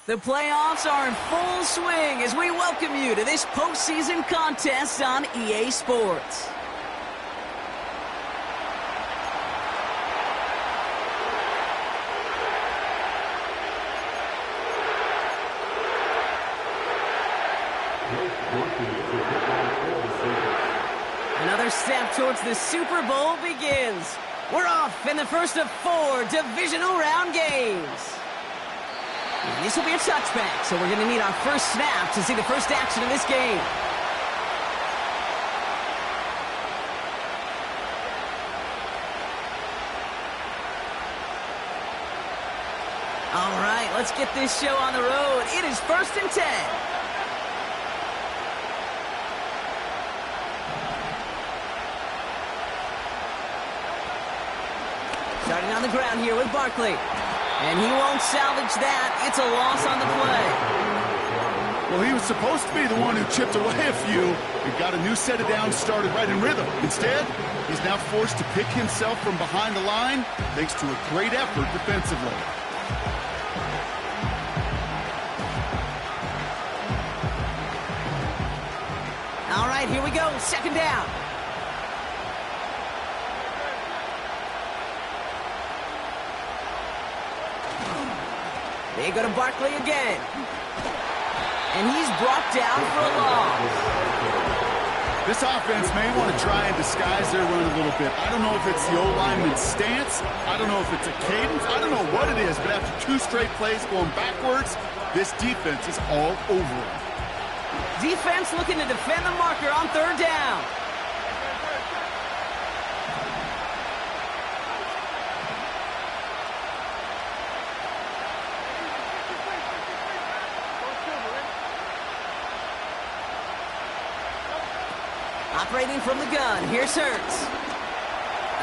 The playoffs are in full swing as we welcome you to this postseason contest on EA Sports. Another step towards the Super Bowl begins. We're off in the first of 4 divisional round games. And this will be a touchback, so we're going to need our first snap to see the first action of this game. All right, let's get this show on the road. It is 1st and 10. Starting on the ground here with Barkley. And he won't salvage that. It's a loss on the play. Well, he was supposed to be the one who chipped away a few and got a new set of downs started right in rhythm. Instead, he's now forced to pick himself from behind the line thanks to a great effort defensively. All right, here we go. 2nd down. They go to Barkley again. And he's brought down for a loss. This offense may want to try and disguise their run a little bit. I don't know if it's the O-lineman's stance. I don't know if it's a cadence. I don't know what it is, but after 2 straight plays going backwards, this defense is all over it. Defense looking to defend the marker on 3rd down. Operating from the gun, here's Hurts.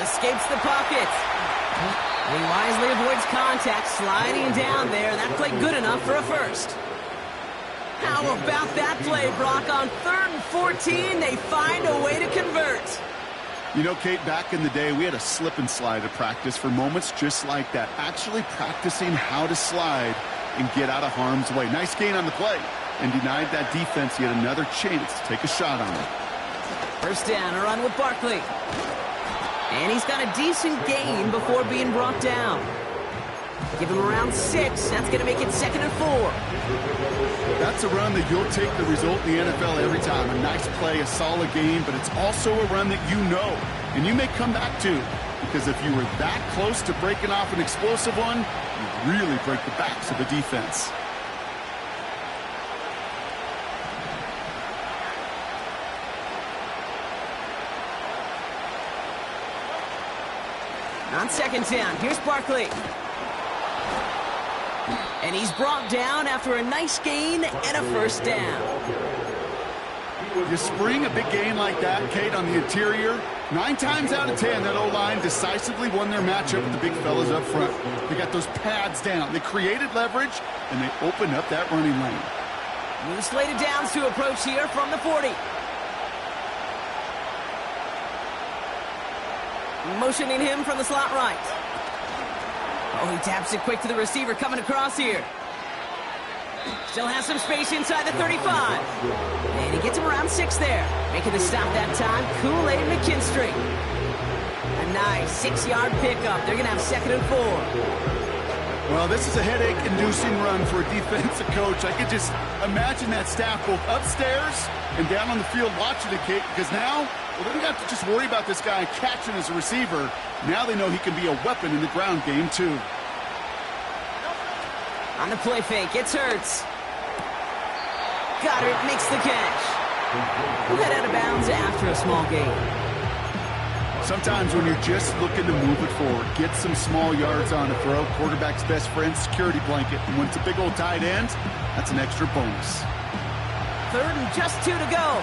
Escapes the pocket. He wisely avoids contact, sliding down there. That played good enough for a first. How about that play, Brock? On 3rd and 14, they find a way to convert. You know, Kate, back in the day, we had a slip and slide at practice for moments just like that. Actually practicing how to slide and get out of harm's way. Nice gain on the play and denied that defense yet another chance to take a shot on it. 1st down, a run with Barkley. And he's got a decent gain before being brought down. Give him around 6. That's going to make it 2nd and 4. That's a run that you'll take the result in the NFL every time. A nice play, a solid game, but it's also a run that you know, and you may come back to. Because if you were that close to breaking off an explosive one, you really break the backs of the defense. On 2nd down, here's Barkley. And he's brought down after a nice gain and a 1st down. You spring a big gain like that, Kate, on the interior. 9 times out of 10, that O-line decisively won their matchup with the big fellas up front. They got those pads down. They created leverage, and they opened up that running lane. New slated downs to approach here from the 40. Motioning him from the slot right. Oh, he taps it quick to the receiver coming across here. Still has some space inside the 35. And he gets him around 6 there. Making the stop that time, Kool-Aid McKinstry. A nice 6-yard pickup. They're going to have 2nd and 4. Well, this is a headache-inducing run for a defensive coach. I could just imagine that staff both upstairs and down on the field watching it, Kate, because now, well, they don't have to just worry about this guy catching as a receiver. Now they know he can be a weapon in the ground game, too. On the play fake, it's Hurts. Goddard makes the catch. He'll head out of bounds after a small gain. Sometimes when you're just looking to move it forward, get some small yards on a throw, quarterback's best friend, security blanket. And when it's a big old tight end, that's an extra bonus. 3rd and just 2 to go.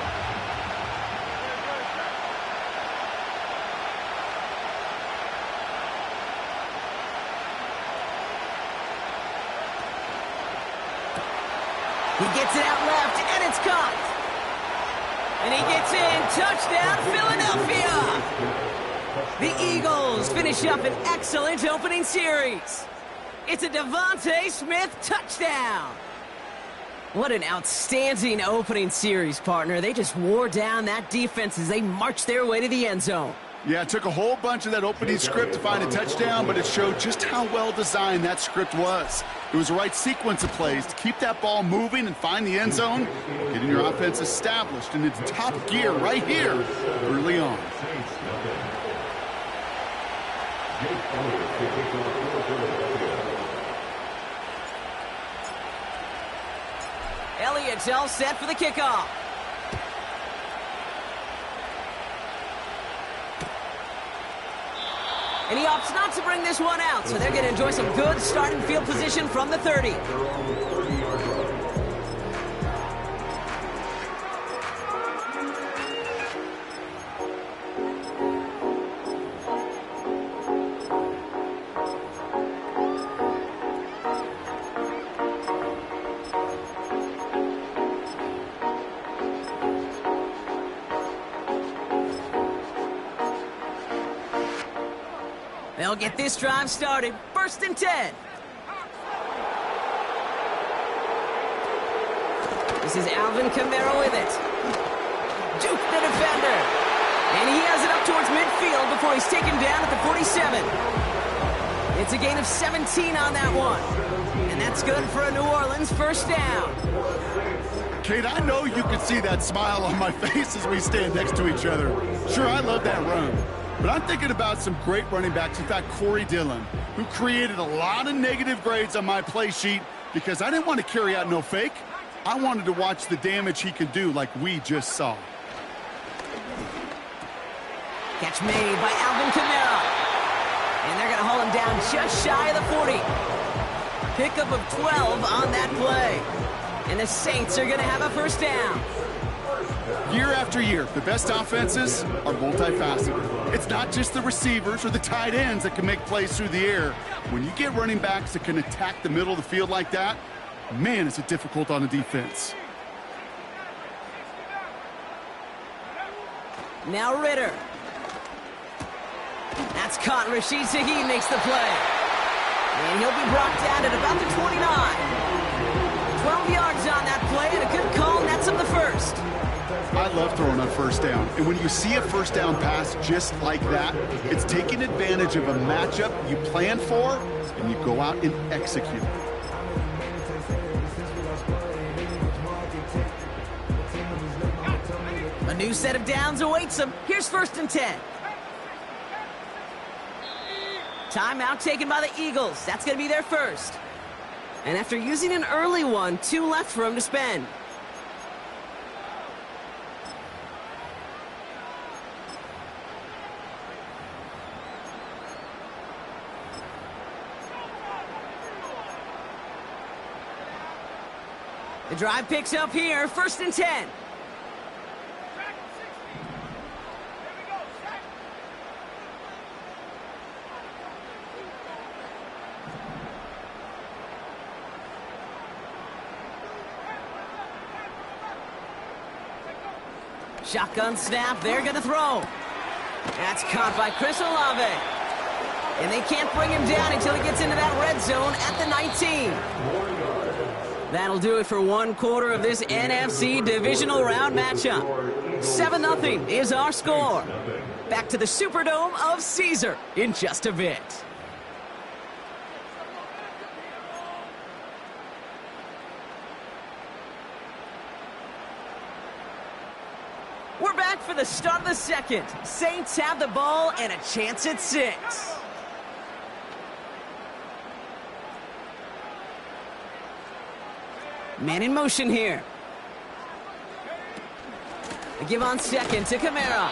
He gets it out left, and it's caught. And he gets in. Touchdown, Philadelphia! The Eagles finish up an excellent opening series. It's a Devontae Smith touchdown. What an outstanding opening series, partner. They just wore down that defense as they marched their way to the end zone. Yeah, it took a whole bunch of that opening script to find a touchdown, but it showed just how well designed that script was. It was the right sequence of plays to keep that ball moving and find the end zone, getting your offense established in its top gear right here early on. Elliott's all set for the kickoff. And he opts not to bring this one out, so they're going to enjoy some good starting field position from the 30. They'll get this drive started. 1st and 10. This is Alvin Kamara with it. Juke the defender. And he has it up towards midfield before he's taken down at the 47. It's a gain of 17 on that one. And that's good for a New Orleans 1st down. Kate, I know you can see that smile on my face as we stand next to each other. Sure, I love that run. But I'm thinking about some great running backs. In fact, Corey Dillon, who created a lot of negative grades on my play sheet because I didn't want to carry out no fake. I wanted to watch the damage he could do like we just saw. Catch made by Alvin Kamara. And they're going to hold him down just shy of the 40. Pickup of 12 on that play. And the Saints are going to have a 1st down. Year after year, the best offenses are multifaceted. It's not just the receivers or the tight ends that can make plays through the air. When you get running backs that can attack the middle of the field like that, man, is it difficult on the defense. Now Ritter. That's caught. Rashid Shaheed makes the play. And he'll be brought down at about the 29. 12 yards on that play, and a good call nets him the 1st. I love throwing on 1st down. And when you see a 1st down pass just like that, it's taking advantage of a matchup you plan for, and you go out and execute. A new set of downs awaits him. Here's 1st and 10. Timeout taken by the Eagles. That's going to be their 1st. And after using an early one, 2 left for him to spend. The drive picks up here, 1st and 10. Shotgun snap, they're going to throw. That's caught by Chris Olave. And they can't bring him down until he gets into that red zone at the 19. That'll do it for 1 quarter of this NFC divisional round matchup. 7-0 is our score. Back to the Superdome of Caesar in just a bit. We're back for the start of the 2nd. Saints have the ball and a chance at 6. Man in motion here. A give on 2nd to Kamara.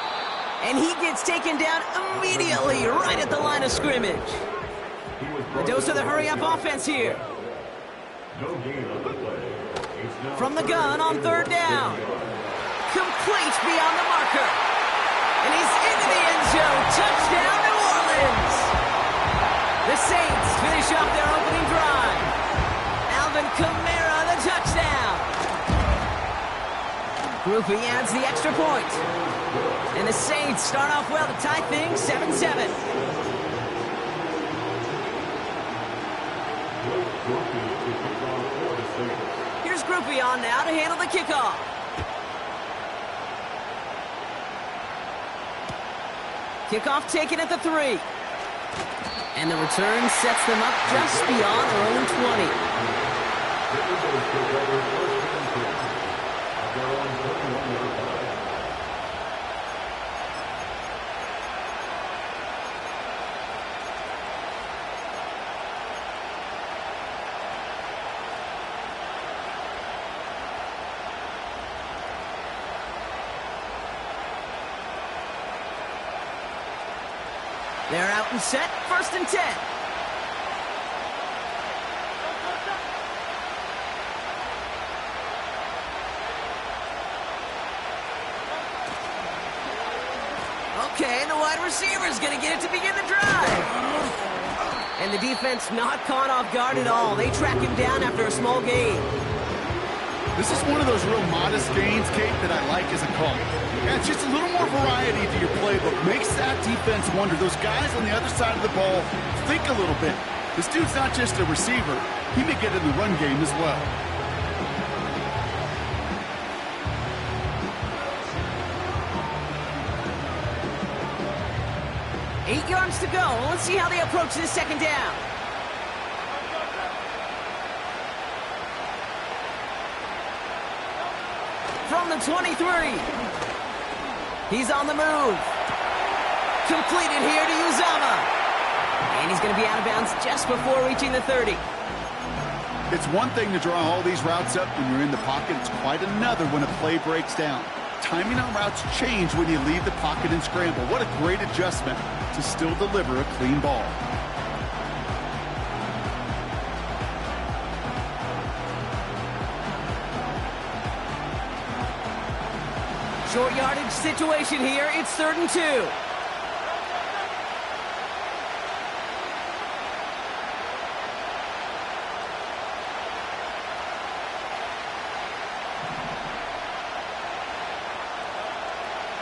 And he gets taken down immediately right at the line of scrimmage. The dose of the hurry-up offense here. From the gun on third down. Complete beyond the marker. And he's into the end zone. Touchdown, New Orleans. The Saints finish off their opening drive. Alvin Kamara, the touchdown. Groupie adds the extra point. And the Saints start off well to tie things 7-7. Here's Groupie on now to handle the kickoff. Kickoff taken at the 3. And the return sets them up just beyond their own 20. They're out and set, 1st and 10. Okay, the wide receiver's going to get it to begin the drive. And the defense not caught off guard at all. They track him down after a small gain. This is one of those real modest gains, Kate, that I like as a call. Yeah, it's just a little more variety to your playbook. Makes that defense wonder. Those guys on the other side of the ball think a little bit. This dude's not just a receiver. He may get in the run game as well. Eight yards to go. Let's see how they approach this second down. From the 23. He's on the move. Completed here to Uzama. And he's going to be out of bounds just before reaching the 30. It's one thing to draw all these routes up when you're in the pocket. It's quite another when a play breaks down. Timing on routes change when you leave the pocket and scramble. What a great adjustment to still deliver a clean ball. Short yardage situation here. It's 3rd and 2.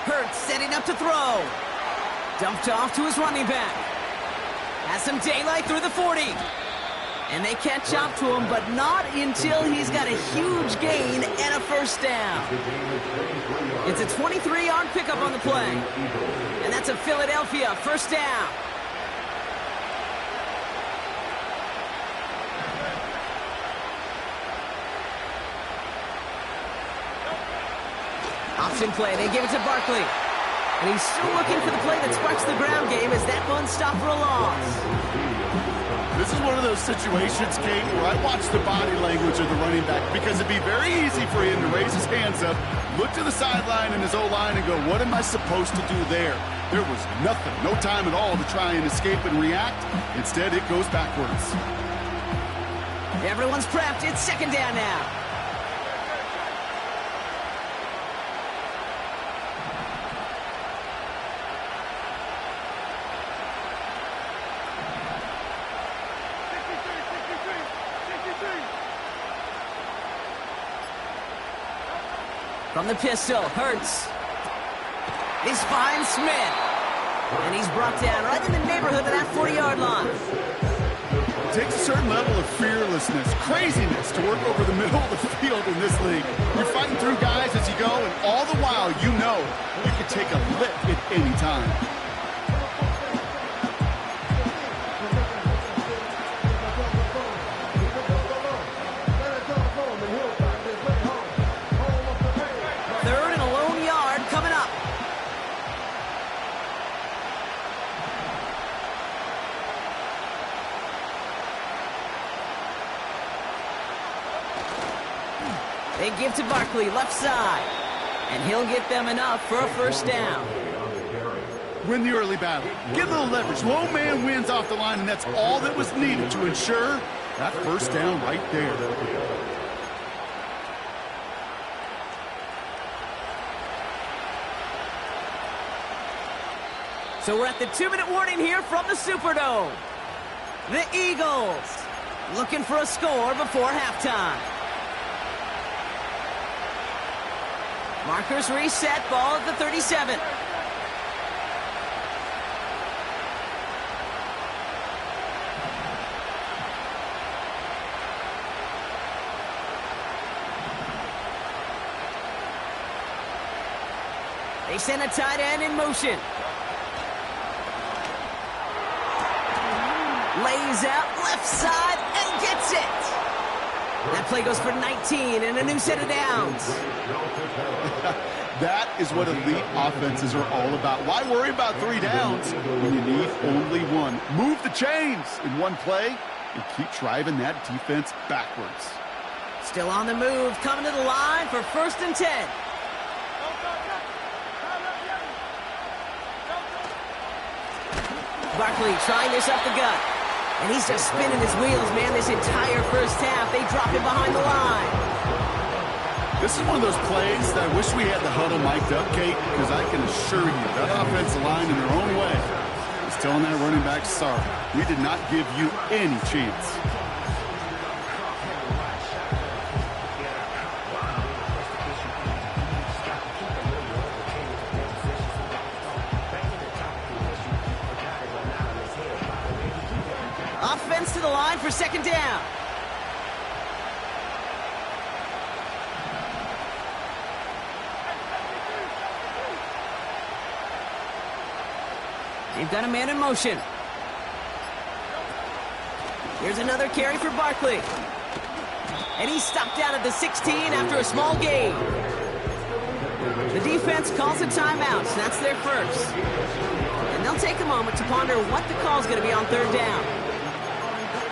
Hurts setting up to throw. Dumped off to his running back. Has some daylight through the 40. And they catch up to him, but not until he's got a huge gain and a 1st down. It's a 23-yard pickup on the play. And that's a Philadelphia 1st down. Option play, they give it to Barkley. And he's still looking for the play that sparks the ground game as that one stopped for a loss. This is one of those situations, Kate, where I watch the body language of the running back because it'd be very easy for him to raise his hands up, look to the sideline and his O-line and go, what am I supposed to do there? There was nothing, no time at all to try and escape and react. Instead, it goes backwards. Everyone's prepped. It's 2nd down now. From the pistol, Hurts. He finds Smith. And he's brought down right in the neighborhood of that 40-yard line. It takes a certain level of fearlessness, craziness to work over the middle of the field in this league. You're fighting through guys as you go, and all the while you know you can take a lick at any time. They give to Barkley, left side. And he'll get them enough for a 1st down. win the early battle. Get a little leverage. Low man wins off the line, and that's all that was needed to ensure that first down right there. So we're at the 2-minute warning here from the Superdome. The Eagles looking for a score before halftime. Markers reset, ball at the 37. They send a tight end in motion. Lays out left side and gets it. That play goes for 19 and a new set of downs. That is what elite offenses are all about. Why worry about 3 downs when you need only 1? Move the chains in one play and keep driving that defense backwards. Still on the move, coming to the line for 1st and 10. Barkley trying this up the gut. And he's just spinning his wheels, man, this entire first half. They drop him behind the line. This is one of those plays that I wish we had the huddle mic'd up, Kate, because I can assure you that offensive line in their own way is telling that running back, sorry, we did not give you any chance. Offense to the line for 2nd down. They've got a man in motion. Here's another carry for Barkley. And he's stopped down at the 16 after a small gain. The defense calls a timeout, so that's their first. And they'll take a moment to ponder what the call's going to be on 3rd down.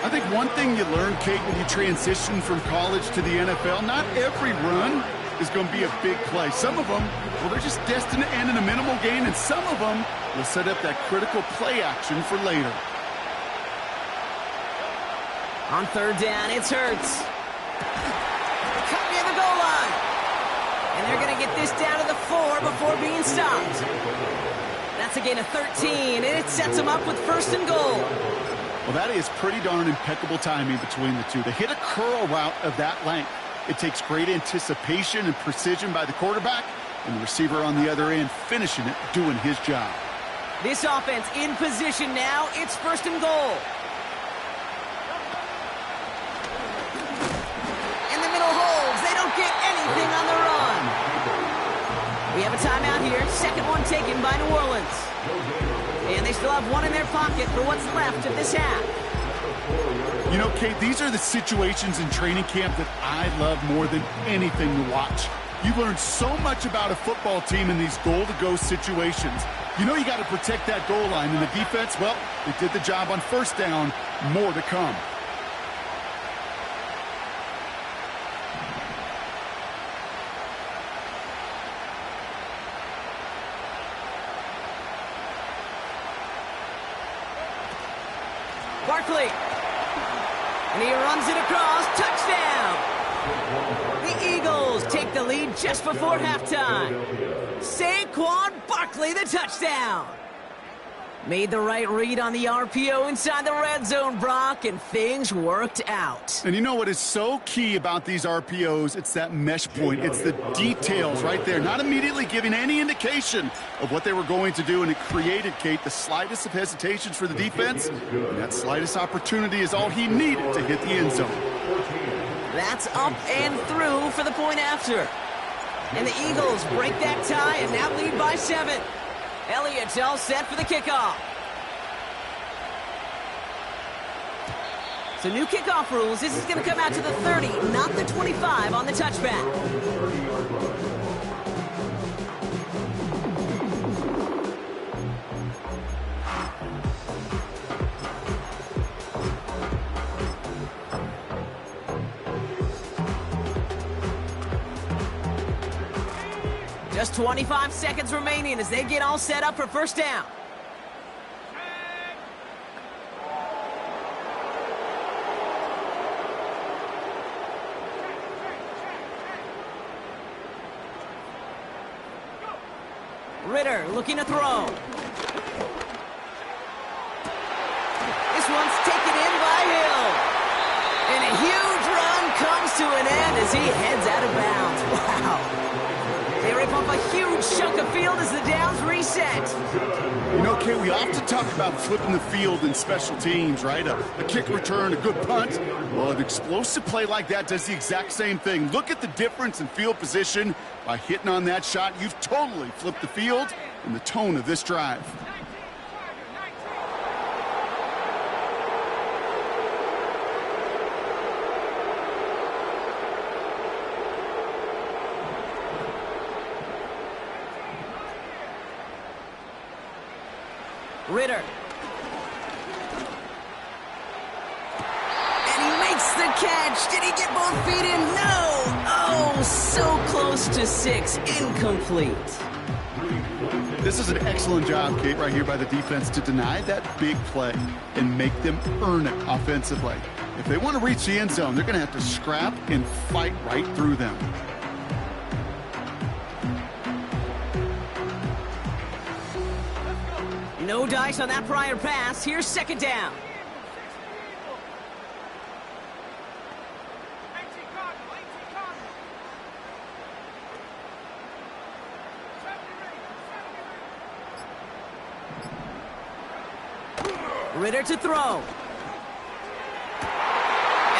I think one thing you learn, Kate, when you transition from college to the NFL, not every run is going to be a big play. Some of them, well, they're just destined to end in a minimal gain, and some of them will set up that critical play action for later. On 3rd down, it's Hurts. Cut near the goal line. And they're going to get this down to the 4 before being stopped. That's a gain of 13, and it sets them up with 1st and goal. Well, that is pretty darn impeccable timing between the two. They hit a curl route of that length. It takes great anticipation and precision by the quarterback, and the receiver on the other end finishing it, doing his job. This offense in position now. It's 1st and goal. And the middle holds. They don't get anything on the run. We have a timeout here. 2nd one taken by New Orleans. And they still have 1 in their pocket for what's left of this half. You know, Kate, these are the situations in training camp that I love more than anything to watch. You learn so much about a football team in these goal-to-go situations. You know you got to protect that goal line, and the defense, well, they did the job on 1st down. More to come. Barkley. And he runs it across. Touchdown. The Eagles take the lead just before halftime. Saquon Barkley, the touchdown. Made the right read on the RPO inside the red zone, Brock, and things worked out. And you know what is so key about these RPOs? It's that mesh point. It's the details right there, not immediately giving any indication of what they were going to do, and it created, Kate, the slightest of hesitations for the defense, and that slightest opportunity is all he needed to hit the end zone. That's up and through for the point after. And the Eagles break that tie and now lead by 7. Elliott's all set for the kickoff. So new kickoff rules. This is going to come out to the 30, not the 25 on the touchback. Just 25 seconds remaining as they get all set up for 1st down. Ritter looking to throw. This one's taken in by Hill. And a huge run comes to an end as he heads out of bounds. Wow. They rip off a huge chunk of field as the downs reset. You know, Kate, we often talk about flipping the field in special teams, right? A kick return, a good punt. Well, an explosive play like that does the exact same thing. Look at the difference in field position. By hitting on that shot, you've totally flipped the field and the tone of this drive. Ritter. And he makes the catch. Did he get both feet in? No. Oh, so close to 6. Incomplete. This is an excellent job, Kate, right here by the defense to deny that big play and make them earn it offensively. If they want to reach the end zone, they're going to have to scrap and fight right through them. No dice on that prior pass. Here's second down. Ritter to throw. And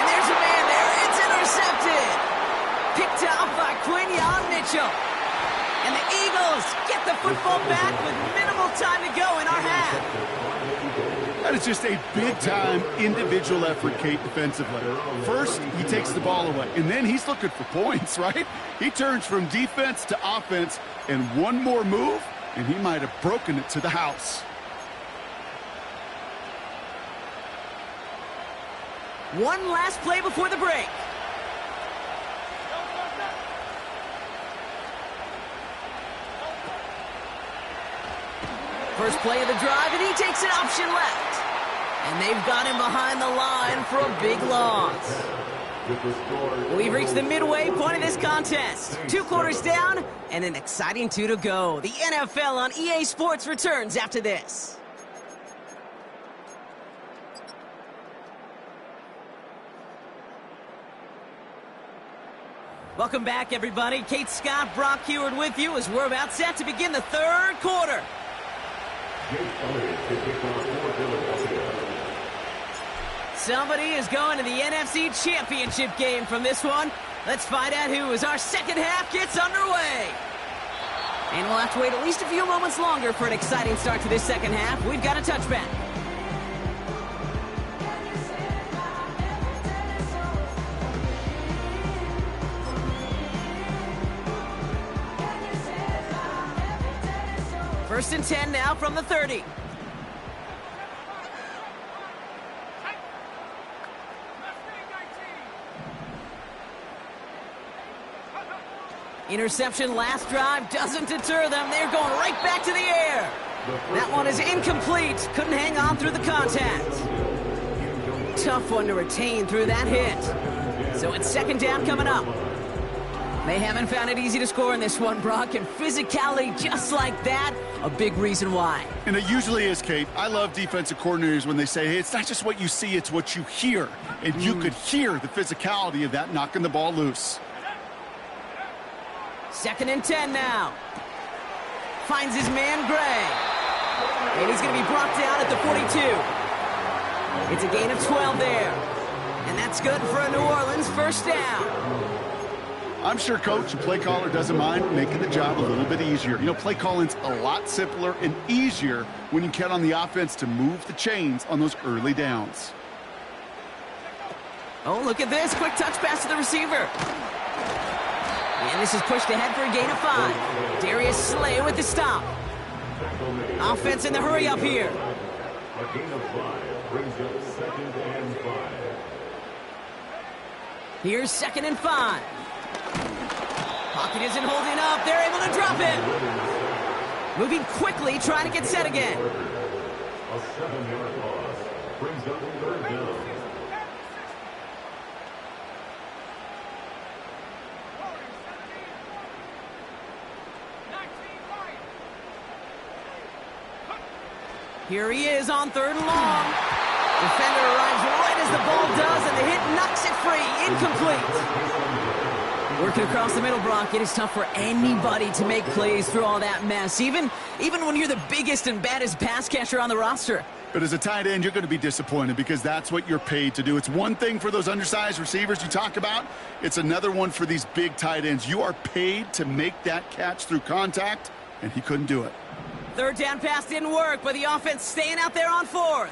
there's a man there. It's intercepted. Picked off by Quinyon Mitchell. And the Eagles get the football back with minimal time to go in our half. That is just a big-time individual effort, Kate, defensively. First, he takes the ball away, and then he's looking for points, right? He turns from defense to offense, and one more move, and he might have broken it to the house. One last play before the break. First play of the drive, and he takes an option left. And they've got him behind the line for a big loss. We've reached the midway point of this contest. 2 quarters down, and an exciting 2 to go. The NFL on EA Sports returns after this. Welcome back, everybody. Kate Scott, Brock Heward with you as we're about set to begin the 3rd quarter. Somebody is going to the NFC Championship game from this one. Let's find out who as our second half gets underway. And we'll have to wait at least a few moments longer for an exciting start to this second half. We've got a touchback. First and 10 now from the 30. Interception last drive doesn't deter them. They're going right back to the air. That one is incomplete. Couldn't hang on through the contact. Tough one to retain through that hit. So it's second down coming up. They haven't found it easy to score in this one, Brock, and physicality just like that, a big reason why. And it usually is, Kate. I love defensive coordinators when they say, hey, it's not just what you see, it's what you hear. And you could hear the physicality of that knocking the ball loose. Second and 10 now. Finds his man, Gray. And he's going to be brought down at the 42. It's a gain of 12 there. And that's good for a New Orleans first down. I'm sure coach and play caller doesn't mind making the job a little bit easier. You know, play calling's a lot simpler and easier when you count on the offense to move the chains on those early downs. Oh, look at this. Quick touch pass to the receiver. And this is pushed ahead for a gain of 5. Darius Slay with the stop. Offense in the hurry up here. A gain of 5 brings up 2nd and 5. Here's 2nd and 5. Pocket isn't holding up. They're able to drop it. Moving quickly, trying to get set again. A 7-yard loss brings up 3rd down. Here he is on 3rd and long. Defender arrives right as the ball does, and the hit knocks it free. Incomplete. Working across the middle, Brock, it is tough for anybody to make plays through all that mess, even when you're the biggest and baddest pass catcher on the roster. But as a tight end, you're going to be disappointed because that's what you're paid to do. It's one thing for those undersized receivers you talk about. It's another one for these big tight ends. You are paid to make that catch through contact, and he couldn't do it. 3rd down pass didn't work, but the offense staying out there on 4th.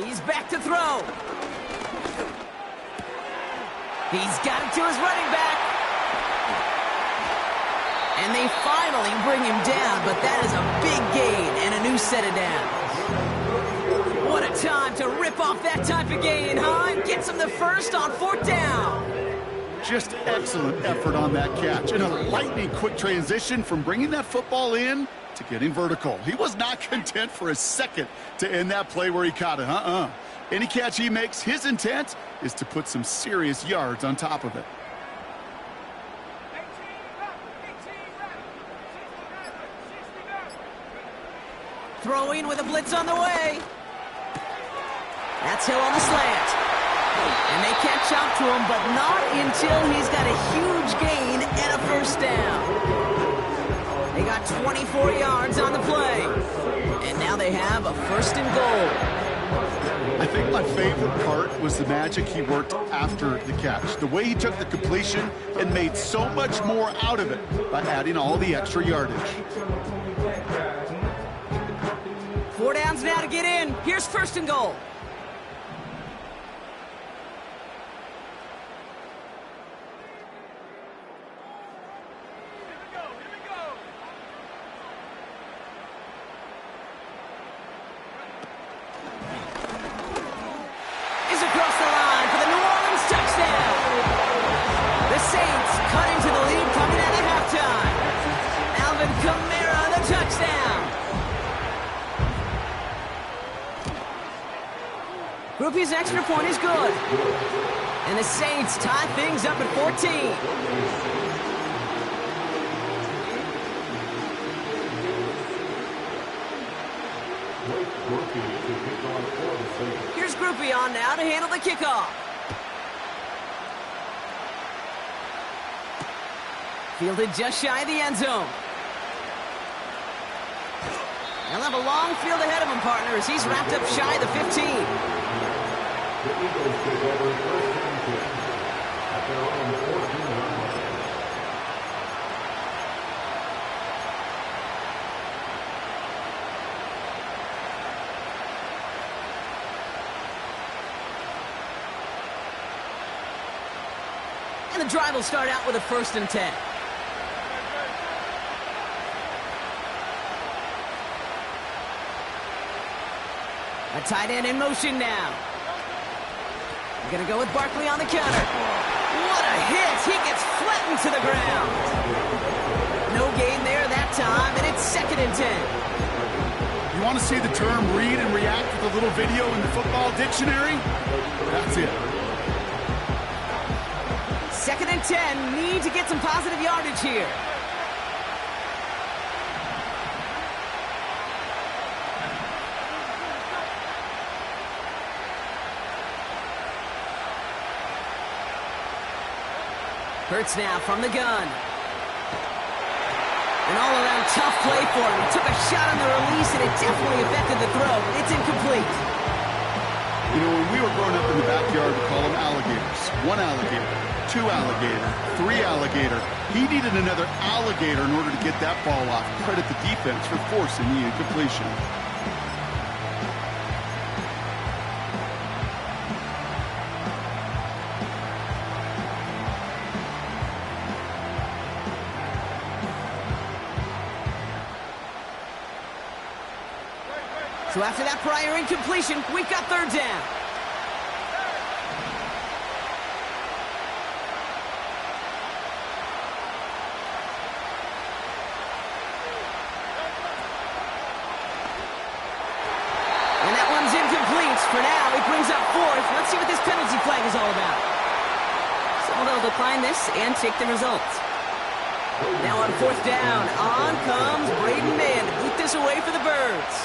He's back to throw. He's got it to his running back. And they finally bring him down, but that is a big gain and a new set of downs. What a time to rip off that type of gain, huh? And gets him the first on 4th down. Just excellent effort on that catch. And a lightning quick transition from bringing that football in to getting vertical. He was not content for a second to end that play where he caught it. Any catch he makes, his intent is to put some serious yards on top of it. Throwing with a blitz on the way. That's Hill on the slant. And they catch up to him, but not until he's got a huge gain and a first down. They got 24 yards on the play. And now they have a 1st and goal. I think my favorite part was the magic he worked after the catch. The way he took the completion and made so much more out of it by adding all the extra yardage. 4 downs now to get in. Here's 1st and goal. Groupie's extra point is good. And the Saints tie things up at 14. Here's Groupie on now to handle the kickoff. Fielded just shy of the end zone. He'll have a long field ahead of him, partner, as he's wrapped up shy of the 15. The Eagles take over 1st and 10 at their own 14-yard line. And the drive will start out with a 1st and 10. A tight end in motion now. We're going to go with Barkley on the counter. What a hit! He gets flattened to the ground. No gain there that time, and it's 2nd and 10. You want to see the term read and react with a little video in the football dictionary? That's it. 2nd and 10. Need to get some positive yardage here. Hurts now from the gun. An all-around tough play for him. He took a shot on the release, and it definitely affected the throw. It's incomplete. You know, when we were growing up in the backyard, we call them alligators. 1 alligator, 2 alligator, 3 alligator. He needed another alligator in order to get that ball off. Credit the defense for forcing the incompletion. So after that prior incompletion, we've got 3rd down. And that one's incomplete. For now, he brings up fourth. Let's see what this penalty flag is all about. So they'll decline this and take the results. Now on fourth down, on comes Braden Mann to boot this away for the Birds.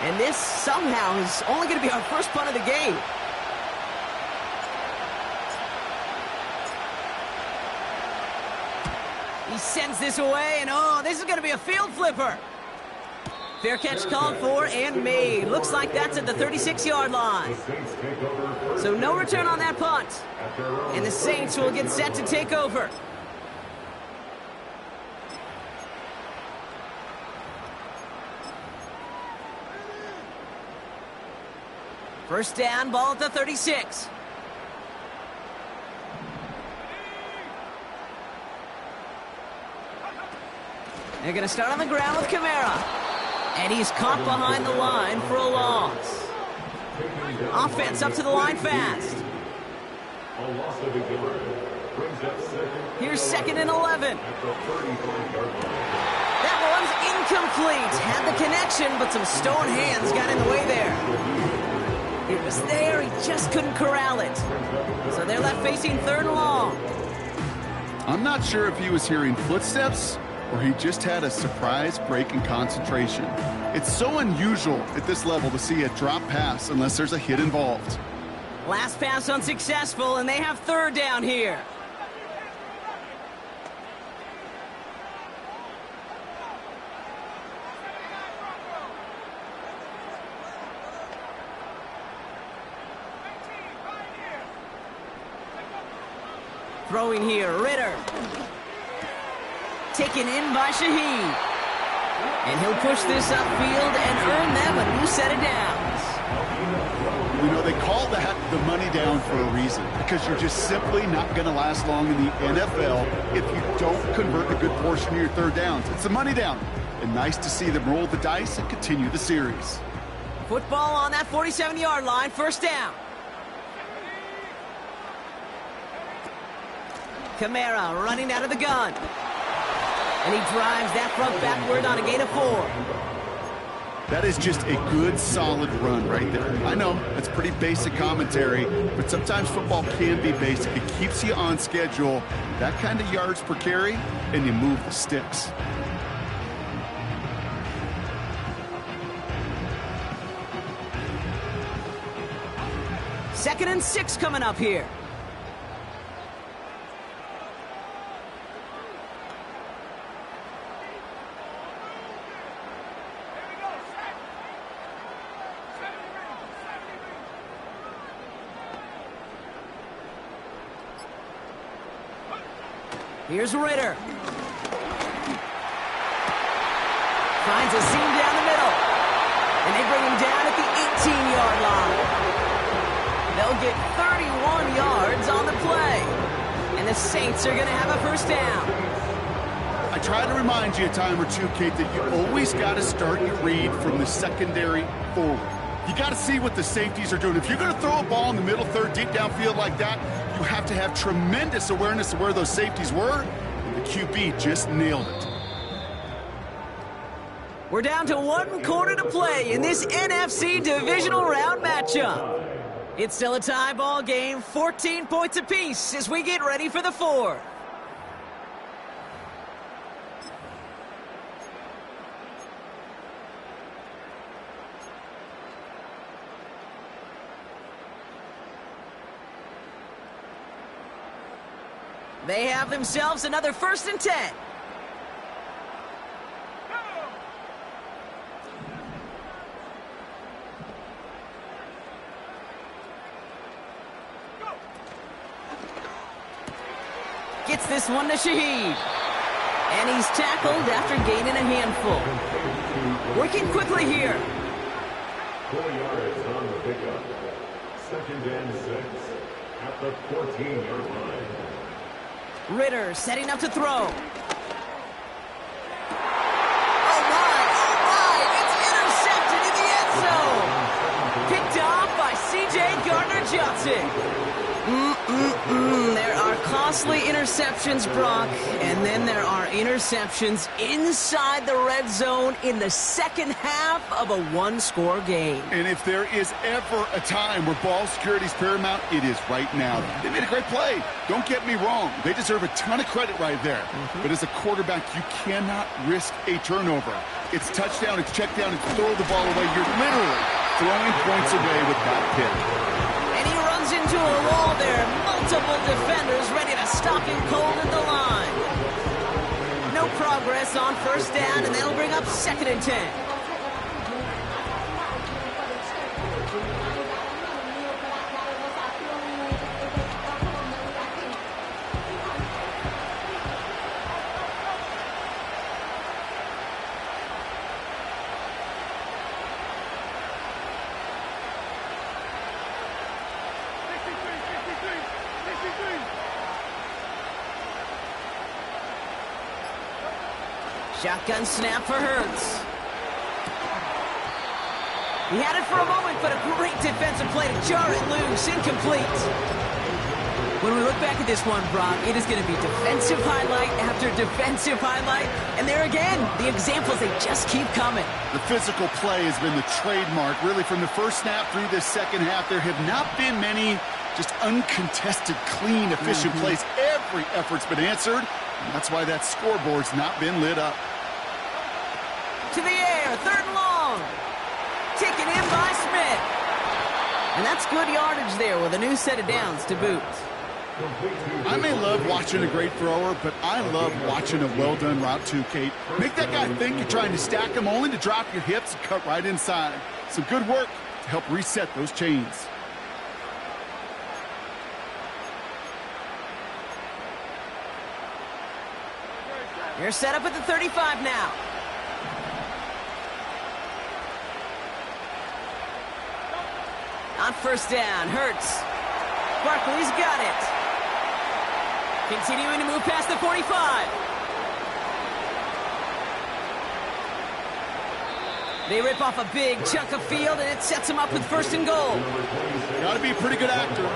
And this somehow is only going to be our first punt of the game. He sends this away, and oh, this is going to be a field flipper. Fair catch called for and made. Looks like that's at the 36-yard line. So no return on that punt. And the Saints will get set to take over. First down, ball at the 36. They're going to start on the ground with Kamara. And he's caught behind the line for a loss. Offense up to the line fast. Here's 2nd and 11. That one's incomplete. Had the connection, but some stone hands got in the way there. It was there, he just couldn't corral it. So they're left facing 3rd and long. I'm not sure if he was hearing footsteps or he just had a surprise break in concentration. It's so unusual at this level to see a drop pass unless there's a hit involved. Last pass unsuccessful, and they have 3rd down here. Throwing here, Ritter. Taken in by Shaheed. And he'll push this upfield and earn them a new set of downs. You know, they call that the money down for a reason, because you're just simply not going to last long in the NFL if you don't convert a good portion of your 3rd downs. It's the money down. And nice to see them roll the dice and continue the series. Football on that 47-yard line, 1st down. Kamara running out of the gun. And he drives that front backward on a gain of 4. That is just a good, solid run right there. I know, it's pretty basic commentary, but sometimes football can be basic. It keeps you on schedule, that kind of yards per carry, and you move the sticks. Second and 6 coming up here. Here's Ritter. Finds a seam down the middle. And they bring him down at the 18-yard line. They'll get 31 yards on the play. And the Saints are going to have a 1st down. I try to remind you a time or two, Kate, that you always got to start your read from the secondary forward. You got to see what the safeties are doing. If you're going to throw a ball in the middle third, deep downfield like that, you have to have tremendous awareness of where those safeties were, and the QB just nailed it. We're down to 1 quarter to play in this NFC divisional round matchup. It's still a tie ball game, 14 points apiece as we get ready for the 4th. They have themselves another 1st and 10. Gets this one to Shaheed. And he's tackled after gaining a handful. Working quickly here. 4 yards on the pickup. 2nd and 6 at the 14-yard line. Ritter setting up to throw. Oh my, it's intercepted in the end zone. Picked off by C.J. Gardner-Johnson. There are costly interceptions receptions, Brock, and then there are interceptions inside the red zone in the second half of a one-score game. And if there is ever a time where ball security is paramount, it is right now. They made a great play. Don't get me wrong. They deserve a ton of credit right there. But as a quarterback, you cannot risk a turnover. It's touchdown, it's check down, it's throw the ball away. You're literally throwing points away with that pick. And he runs into a wall there. Multiple defenders ready to stop him cold at the line. No progress on first down, and that'll bring up 2nd and 10. Shotgun snap for Hurts. He had it for a moment, but a great defensive play to jar it loose. Incomplete. When we look back at this one, Brock, it is going to be defensive highlight after defensive highlight. And there again, the examples, they just keep coming. The physical play has been the trademark. Really, from the first snap through this second half, there have not been many just uncontested, clean, efficient plays. Every effort's been answered, and that's why that scoreboard's not been lit up. To the air, 3rd and long. Taken in by Smith. And that's good yardage there with a new set of downs to boot. I may love watching a great thrower, but I love watching a well-done route too, Kate. Make that guy think you're trying to stack him only to drop your hips and cut right inside. Some good work to help reset those chains. You're set up at the 35 now. On first down, Hurts. Barkley's got it. Continuing to move past the 45. They rip off a big chunk of field, and it sets them up with 1st and goal. Got to be a pretty good actor.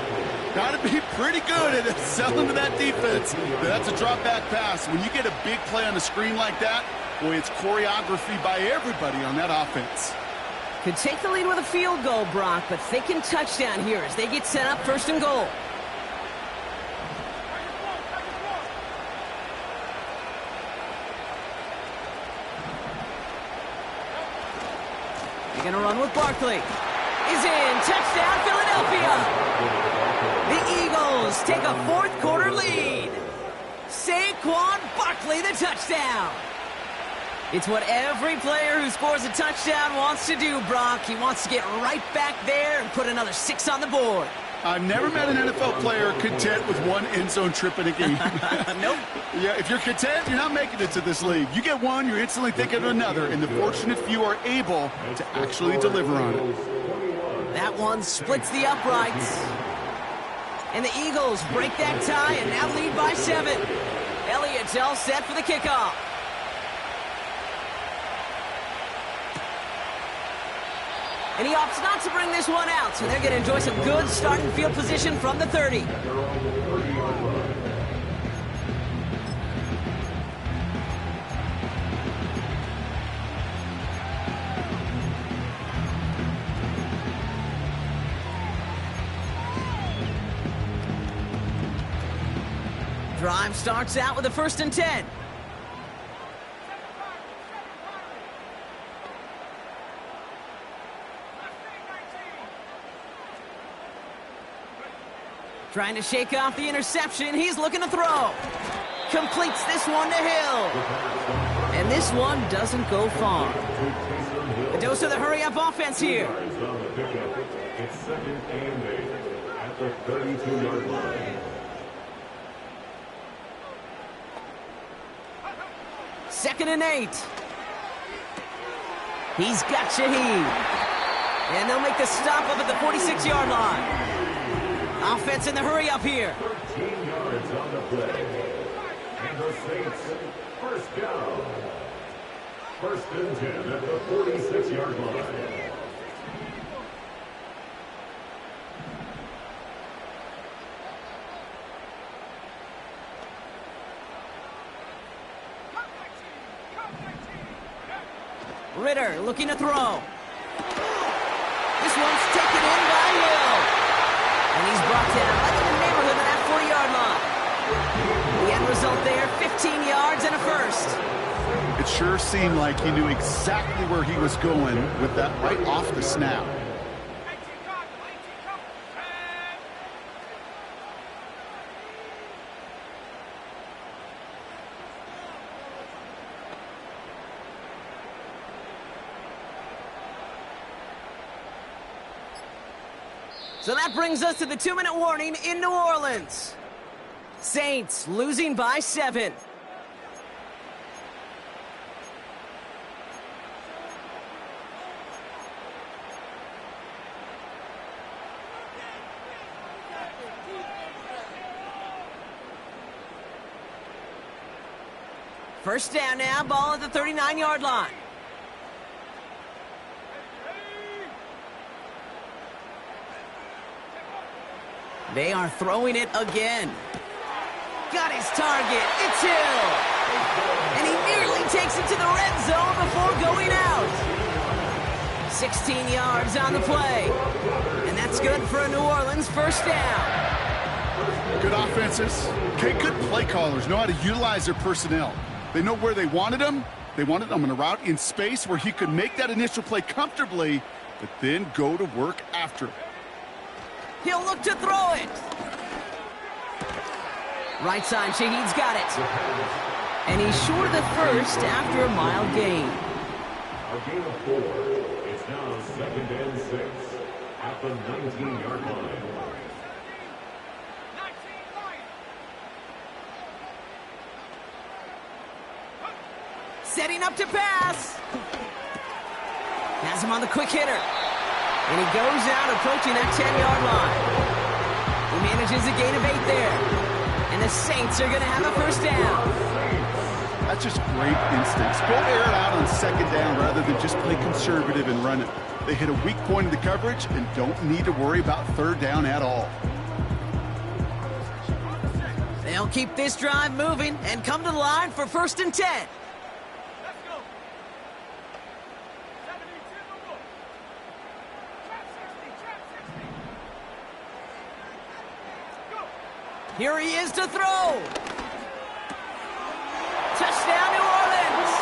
Got to be pretty good at selling to that defense. That's a drop-back pass. When you get a big play on the screen like that, boy, it's choreography by everybody on that offense. Could take the lead with a field goal, Brock, but thinking touchdown here as they get set up 1st and goal. They're going to run with Barkley. He's in. Touchdown, Philadelphia. The Eagles take a 4th quarter lead. Saquon Barkley, the touchdown. It's what every player who scores a touchdown wants to do, Brock. He wants to get right back there and put another 6 on the board. I've never met an NFL player content with one end zone trip in a game. Nope. Yeah, if you're content, you're not making it to this league. You get one, you're instantly thinking of another, and the fortunate few are able to actually deliver on it. That one splits the uprights. And the Eagles break that tie and now lead by 7. Elliott's all set for the kickoff. And he opts not to bring this one out, so they're going to enjoy some good starting field position from the 30. Drive starts out with a 1st and 10. Trying to shake off the interception. He's looking to throw. Completes this one to Hill. And this one doesn't go far. A dose of the hurry-up offense here. It's 2nd and 8 at the 32-yard line. 2nd and 8. He's got Shaheed. And they'll make the stop up at the 46-yard line. Offense in the hurry-up here. 13 yards on the play. And the Saints, 1st down. 1st and 10 at the 46-yard line. Ritter looking to throw. This one's taken in by Hill. And he's brought down right in the neighborhood of that 40-yard line. The end result there, 15 yards and a first. It sure seemed like he knew exactly where he was going with that right off the snap. So that brings us to the 2-minute warning in New Orleans. Saints losing by 7. First down now, ball at the 39-yard line. They are throwing it again. Got his target. It's Hill. And he nearly takes it to the red zone before going out. 16 yards on the play. And that's good for a New Orleans first down. Good offenses. Okay, good play callers know how to utilize their personnel. They know where they wanted him. They wanted him on a route in space where he could make that initial play comfortably, but then go to work after it. He'll look to throw it. Right side, Shaheed's got it. And he's short of the first after a mild gain. A gain of 4. It's now 2nd and 6 at the 19-yard line. Setting up to pass. Has him on the quick hitter. And he goes out approaching that 10-yard line. He manages a gain of 8 there. And the Saints are going to have a first down. That's just great instincts. Go air it out on 2nd down rather than just play conservative and run it. They hit a weak point in the coverage and don't need to worry about 3rd down at all. They'll keep this drive moving and come to the line for 1st and 10. Here he is to throw. Touchdown, New Orleans.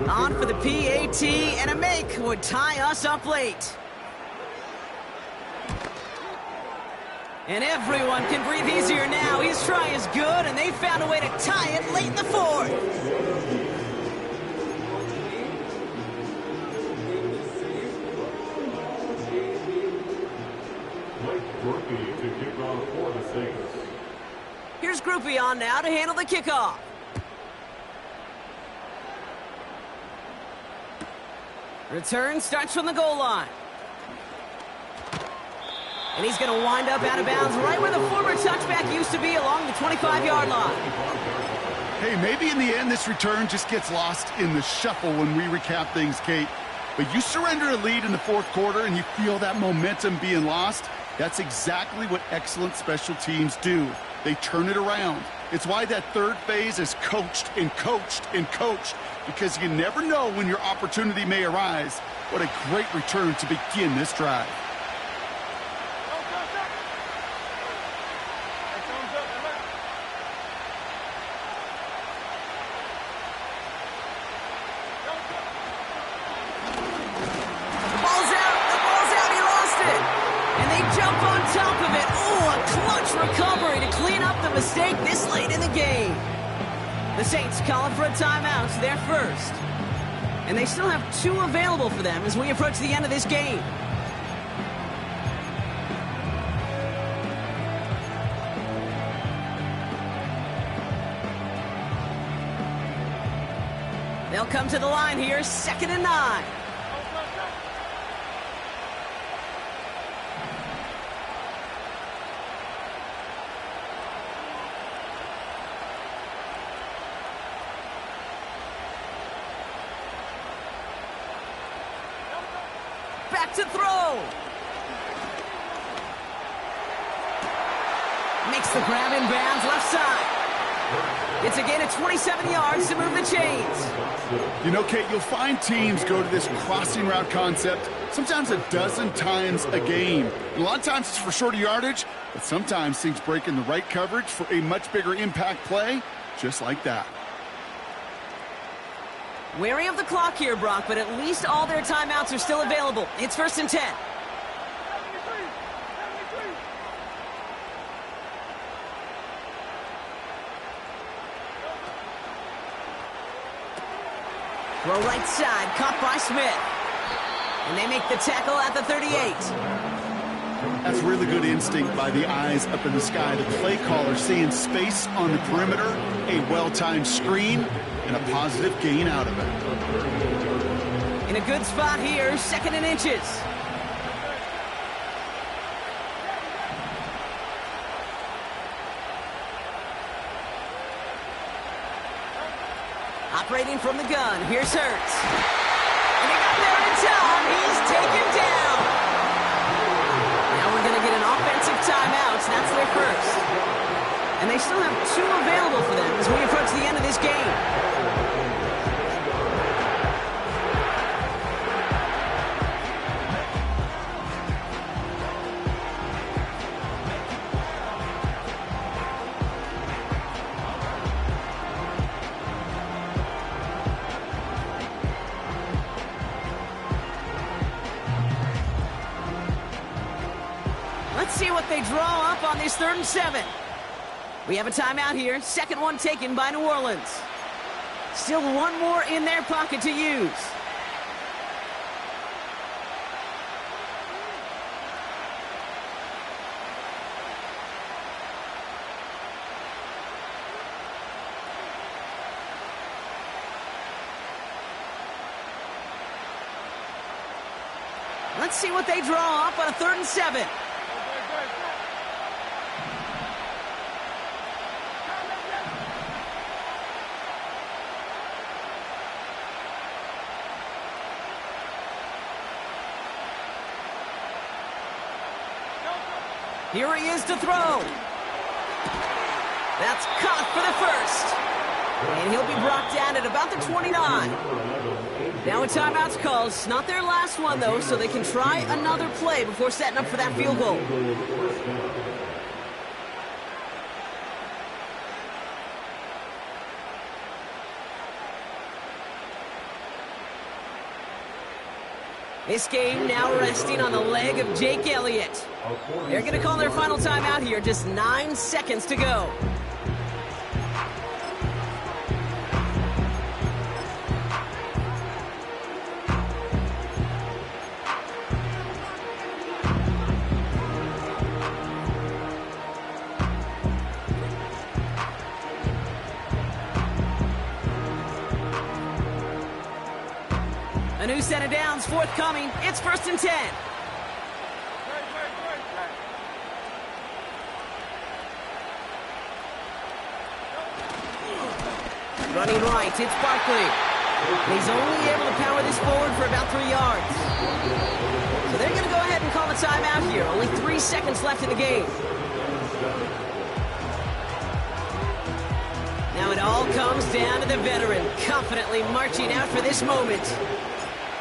On for the PAT, and a make would tie us up late. And everyone can breathe easier now. His try is good, and they found a way to tie it late in the 4th. Mike Groupie to kick off for the Saints. Here's Groupie on now to handle the kickoff. Return starts from the goal line. And he's going to wind up out of bounds right where the former touchback used to be, along the 25-yard line. Hey, maybe in the end this return just gets lost in the shuffle when we recap things, Kate. But you surrender a lead in the 4th quarter and you feel that momentum being lost. That's exactly what excellent special teams do. They turn it around. It's why that 3rd phase is coached and coached and coached, because you never know when your opportunity may arise. What a great return to begin this drive. The ball's out, he lost it. And they jump on top of it. Oh, a clutch recovery to clean up the mistake this late in the game. The Saints calling for a timeout, their first. And they still have 2 available for them as we approach the end of this game. They'll come to the line here, 2nd and 9. back to throw. Makes the grab in bounds left side. It's a gain of 27 yards to move the chains. You know, Kate, you'll find teams go to this crossing route concept sometimes a dozen times a game. And a lot of times it's for shorter yardage, but sometimes things break in the right coverage for a much bigger impact play, just like that. Wary of the clock here, Brock, but at least all their timeouts are still available. It's 1st and 10. Throw right side, caught by Smith. And they make the tackle at the 38. That's really good instinct by the eyes up in the sky. The play caller seeing space on the perimeter, a well-timed screen, and a positive gain out of it. In a good spot here, 2nd and inches. Operating from the gun, here's Hurts. And he got there in time, he's taken down. Now we're going to get an offensive timeout, that's their first. And they still have 2 available for them as we approach the end of this game. Let's see what they draw up on this 3rd and 7. We have a timeout here. 2nd one taken by New Orleans. Still 1 more in their pocket to use. Let's see what they draw up on a 3rd and 7. Here he is to throw. That's caught for the first. And he'll be brought down at about the 29. Now a timeout's called. It's not their last one, though, so they can try another play before setting up for that field goal. This game now resting on the leg of Jake Elliott. They're going to call their final timeout here. Just 9 seconds to go. A new set of downs forthcoming. It's 1st and 10. Running right, it's Barkley. He's only able to power this forward for about 3 yards. So they're going to go ahead and call a timeout here. Only 3 seconds left in the game. Now it all comes down to the veteran, confidently marching out for this moment.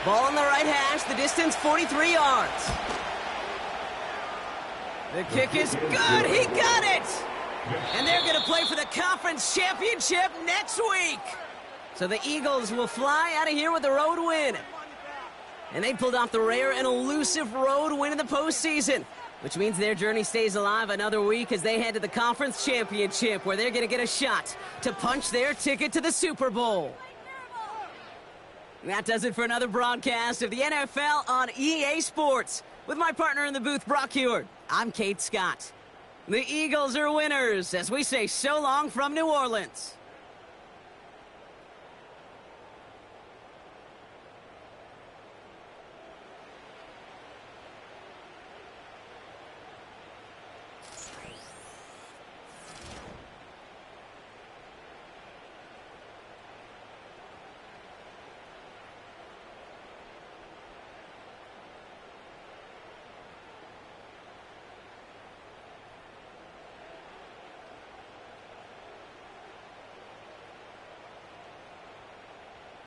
Ball on the right hash, the distance 43 yards. The kick is good, he got it! And they're going to play for the conference championship next week. So the Eagles will fly out of here with a road win. And they pulled off the rare and elusive road win in the postseason, which means their journey stays alive another week as they head to the conference championship, where they're going to get a shot to punch their ticket to the Super Bowl. And that does it for another broadcast of the NFL on EA Sports. With my partner in the booth, Brock Heward, I'm Kate Scott. The Eagles are winners as we say so long from New Orleans.